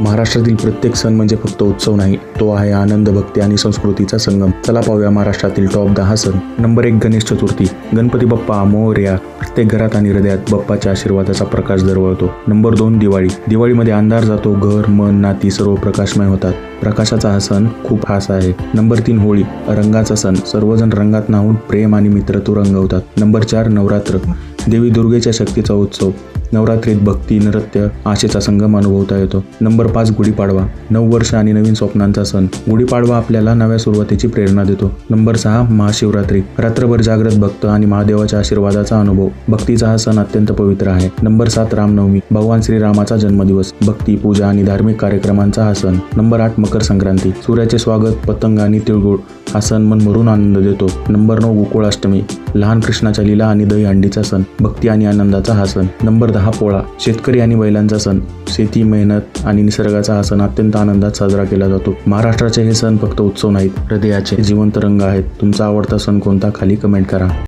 महाराष्ट्रातील प्रत्येक सण म्हणजे फक्त उत्सव नाही, तो आहे आनंद, भक्ती आणि संस्कृतीचा संगम. चला पाहूया महाराष्ट्रातील टॉप 10 सण. नंबर 1, गणेश चतुर्थी. गणपती बाप्पा मोरया. प्रत्येक घरात आणि हृदयात बाप्पाच्या आशीर्वादाचा प्रकाश दरवळतो. नंबर 2, दिवाळी. दिवाळीमध्ये अंधार जातो, घर, मन, नाती सर्व प्रकाशमय होतात. प्रकाशाचा हा सण खूप खास आहे. नंबर 3, होळी. रंगाचा सण. सर्वजण रंगात न्हाऊन प्रेम आणि मित्रत्व रंगवतात. नंबर 4, नवरात्र. देवी दुर्गेच्या शक्तीचा उत्सव. नवरात्रीत भक्ती, नृत्य, आशेचा संगम अनुभवता येतो. नंबर 5, गुढीपाडवा. नववर्ष आणि नवीन स्वप्नांचा सण. गुढीपाडवा आपल्याला नव्या सुरुवातीची प्रेरणा देतो. नंबर 6, महाशिवरात्री. रात्रभर जागृत भक्त आणि महादेवाच्या आशीर्वादाचा अनुभव. भक्तीचा हा सण अत्यंत पवित्र आहे. नंबर 7, रामनवमी. भगवान श्रीरामाचा जन्मदिवस. भक्ती, पूजा आणि धार्मिक कार्यक्रमांचा हा सण. नंबर 8, मकर संक्रांती. सूर्याचे स्वागत, पतंग आणि तिळगुळ. हा सण मनभरून आनंद देतो. नंबर 9, गोकुळाष्टमी. लहान कृष्णाच्या लीला आणि दहीहंडीचा सण. भक्ती आणि आनंदाचा हा सण. नंबर 10, पोळा. शेतकरी आणि बैलांचा सण. शेती, मेहनत आणि निसर्गाचा हा सण अत्यंत आनंदात साजरा केला जातो. महाराष्ट्राचे हे सण फक्त उत्सव नाहीत, हृदयाचे जिवंत रंग आहेत. तुमचा आवडता सण कोणता? खाली कमेंट करा.